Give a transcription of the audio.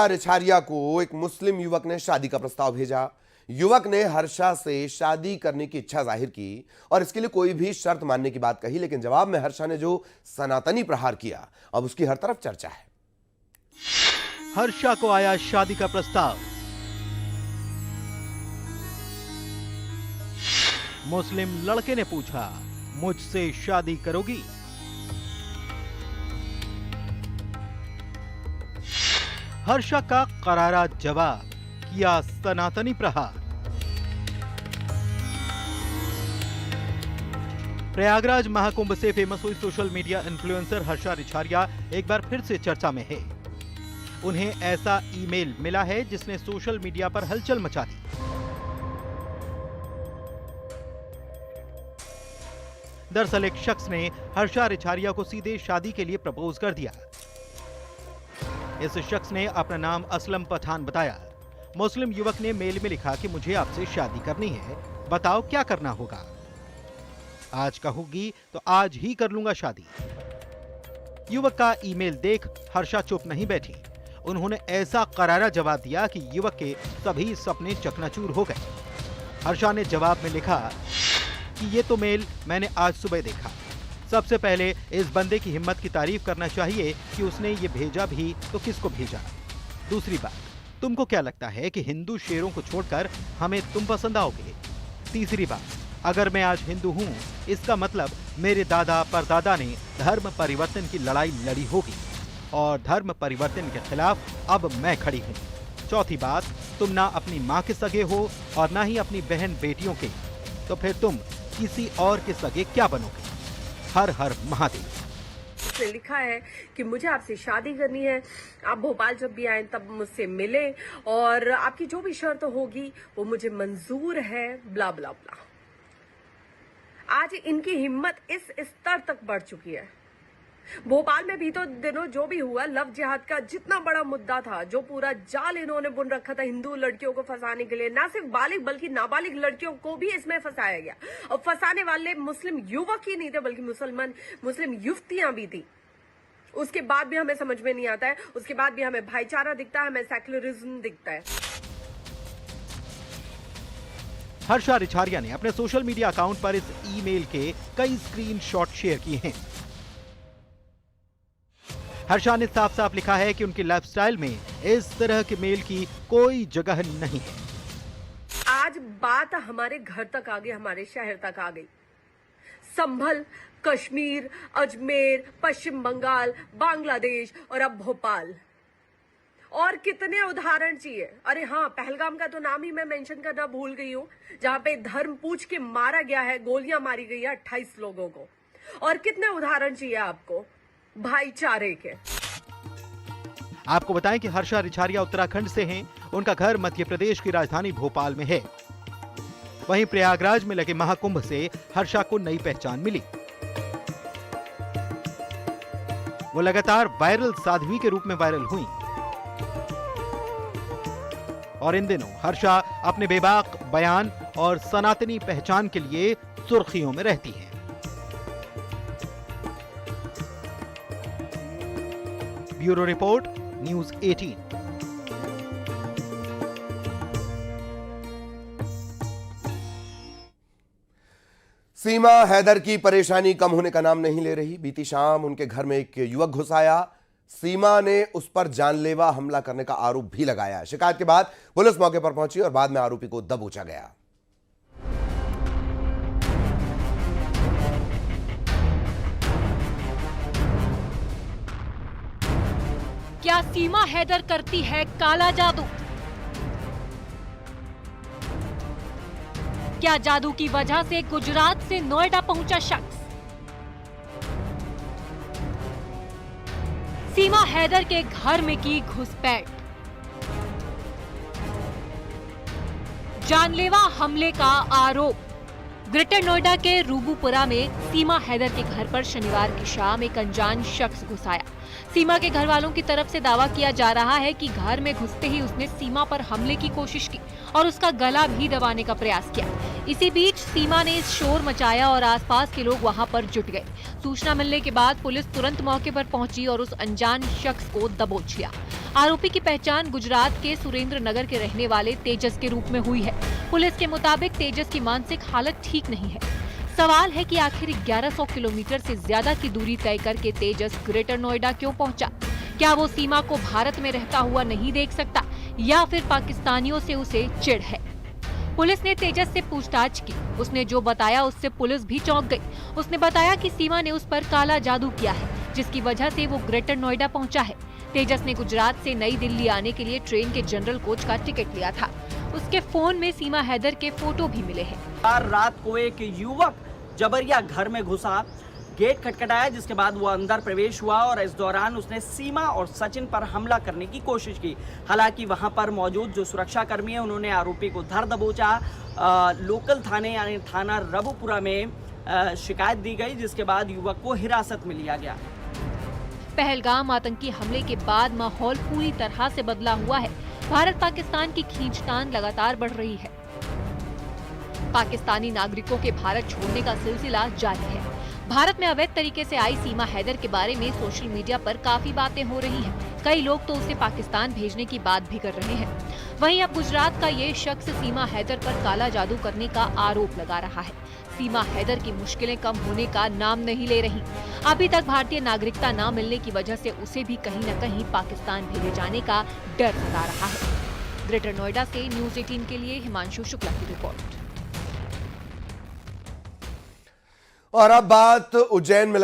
रिछारिया को एक मुस्लिम युवक ने शादी का प्रस्ताव भेजा। युवक ने हर्षा से शादी करने की इच्छा जाहिर की और इसके लिए कोई भी शर्त मानने की बात कही, लेकिन जवाब में हर्षा ने जो सनातनी प्रहार किया, अब उसकी हर तरफ चर्चा है। हर्षा को आया शादी का प्रस्ताव। मुस्लिम लड़के ने पूछा, मुझसे शादी करोगी? हर्षा का करारा जवाब, किया सनातनी प्रहार। प्रयागराज महाकुंभ से फेमस हुई social media influencer Harsha Richharia एक बार फिर से चर्चा में है। उन्हें ऐसा ईमेल मिला है जिसने सोशल मीडिया पर हलचल मचा दी। दरअसल एक शख्स ने हर्षा रिछारिया को सीधे शादी के लिए प्रपोज कर दिया। इस शख्स ने अपना नाम असलम पठान बताया। मुस्लिम युवक ने मेल में लिखा कि मुझे आपसे शादी करनी है, बताओ क्या करना होगा। आज कहोगी तो आज ही कर लूंगा शादी। युवक का ईमेल देख हर्षा चुप नहीं बैठी। उन्होंने ऐसा करारा जवाब दिया कि युवक के सभी सपने चकनाचूर हो गए। हर्षा ने जवाब में लिखा कि ये तो मेल मैंने आज सुबह देखा। सबसे पहले इस बंदे की हिम्मत की तारीफ करना चाहिए कि उसने ये भेजा भी तो किसको भेजा। दूसरी बात, तुमको क्या लगता है कि हिंदू शेरों को छोड़कर हमें तुम पसंद आओगे? तीसरी बात, अगर मैं आज हिंदू हूँ इसका मतलब मेरे दादा परदादा ने धर्म परिवर्तन की लड़ाई लड़ी होगी और धर्म परिवर्तन के खिलाफ अब मैं खड़ी हूँ। चौथी बात, तुम ना अपनी माँ के सगे हो और ना ही अपनी बहन बेटियों के, तो फिर तुम किसी और के सगे क्या बनोगे? हर हर महादेव। उसने लिखा है कि मुझे आपसे शादी करनी है, आप भोपाल जब भी आए तब मुझसे मिले और आपकी जो भी शर्त होगी वो मुझे मंजूर है, ब्ला ब्ला ब्ला। आज इनकी हिम्मत इस स्तर तक बढ़ चुकी है। भोपाल में भी तो दिनों जो भी हुआ, लव जिहाद का जितना बड़ा मुद्दा था, जो पूरा जाल इन्होंने बुन रखा था हिंदू लड़कियों को फंसाने के लिए, ना सिर्फ बालिग बल्कि नाबालिग लड़कियों को भी इसमें फंसाया गया। और फंसाने वाले मुस्लिम युवक ही नहीं थे बल्कि मुस्लिम युवतियां भी थी। उसके बाद भी हमें समझ में नहीं आता है, उसके बाद भी हमें भाईचारा दिखता है, हमें सेक्युलरिज्म दिखता है। हर्षा रिछारिया ने अपने सोशल मीडिया अकाउंट पर इस ईमेल के कई स्क्रीनशॉट शेयर किए हैं। हर्षा ने साफ साफ लिखा है कि उनकी लाइफस्टाइल में इस तरह के मेल की कोई जगह नहीं है। आज बात हमारे घर तक आ गई, हमारे शहर तक आ गई। संभल, कश्मीर, अजमेर, पश्चिम बंगाल, बांग्लादेश और अब भोपाल। और कितने उदाहरण चाहिए। अरे हाँ, पहलगाम का तो नाम ही मैं मेंशन करना भूल गई हूँ, जहां पे धर्म पूछ के मारा गया है, गोलियां मारी गई है 28 लोगों को। और कितने उदाहरण चाहिए आपको भाईचारे के। आपको बताएं कि हर्षा रिछारिया उत्तराखंड से हैं। उनका घर मध्य प्रदेश की राजधानी भोपाल में है। वहीं प्रयागराज में लगे महाकुंभ से हर्षा को नई पहचान मिली। वो लगातार वायरल साध्वी के रूप में वायरल हुई और इन दिनों हर्षा अपने बेबाक बयान और सनातनी पहचान के लिए सुर्खियों में रहती हैं। Bureau report, news 18। सीमा हैदर की परेशानी कम होने का नाम नहीं ले रही। बीती शाम उनके घर में एक युवक घुस आया। सीमा ने उस पर जानलेवा हमला करने का आरोप भी लगाया। शिकायत के बाद पुलिस मौके पर पहुंची और बाद में आरोपी को दबोचा गया। क्या सीमा हैदर करती है काला जादू? क्या जादू की वजह से गुजरात से नोएडा पहुंचा शख्स? सीमा हैदर के घर में की घुसपैठ। जानलेवा हमले का आरोप। ग्रेटर नोएडा के रूबूपुरा में सीमा हैदर के घर पर शनिवार की शाम एक अनजान शख्स घुस आया। सीमा के घर वालों की तरफ से दावा किया जा रहा है कि घर में घुसते ही उसने सीमा पर हमले की कोशिश की और उसका गला भी दबाने का प्रयास किया। इसी बीच सीमा ने शोर मचाया और आसपास के लोग वहां पर जुट गए। सूचना मिलने के बाद पुलिस तुरंत मौके पर पहुंची और उस अनजान शख्स को दबोच लिया। आरोपी की पहचान गुजरात के सुरेंद्र नगर के रहने वाले तेजस के रूप में हुई है। पुलिस के मुताबिक तेजस की मानसिक हालत ठीक नहीं है। सवाल है कि आखिर 1100 किलोमीटर से ज्यादा की दूरी तय करके तेजस ग्रेटर नोएडा क्यों पहुंचा? क्या वो सीमा को भारत में रहता हुआ नहीं देख सकता या फिर पाकिस्तानियों से उसे चिढ़ है? पुलिस ने तेजस से पूछताछ की। उसने जो बताया उससे पुलिस भी चौंक गई। उसने बताया कि सीमा ने उस पर काला जादू किया है, जिसकी वजह से वो ग्रेटर नोएडा पहुंचा है। तेजस ने गुजरात से नई दिल्ली आने के लिए ट्रेन के जनरल कोच का टिकट लिया था। उसके फोन में सीमा हैदर के फोटो भी मिले हैं। रात को एक युवक जबरिया घर में घुसा, गेट खटखटाया, जिसके बाद वो अंदर प्रवेश हुआ और इस दौरान उसने सीमा और सचिन पर हमला करने की कोशिश की। हालांकि वहां पर मौजूद जो सुरक्षा कर्मी है उन्होंने आरोपी को धर दबोचा। लोकल थाने यानी थाना रबुपुरा में शिकायत दी गई, जिसके बाद युवक को हिरासत में लिया गया। पहलगाम आतंकी हमले के बाद माहौल पूरी तरह से बदला हुआ है। भारत पाकिस्तान की खींचतान लगातार बढ़ रही है। पाकिस्तानी नागरिकों के भारत छोड़ने का सिलसिला जारी है। भारत में अवैध तरीके से आई सीमा हैदर के बारे में सोशल मीडिया पर काफी बातें हो रही हैं। कई लोग तो उसे पाकिस्तान भेजने की बात भी कर रहे हैं। वहीं अब गुजरात का ये शख्स सीमा हैदर पर काला जादू करने का आरोप लगा रहा है। सीमा हैदर की मुश्किलें कम होने का नाम नहीं ले रही। अभी तक भारतीय नागरिकता न मिलने की वजह से उसे भी कहीं न कहीं पाकिस्तान भेजे जाने का डर सता रहा है। ग्रेटर नोएडा से न्यूज़ 18 के लिए हिमांशु शुक्ला की रिपोर्ट। और अब बात उज्जैन में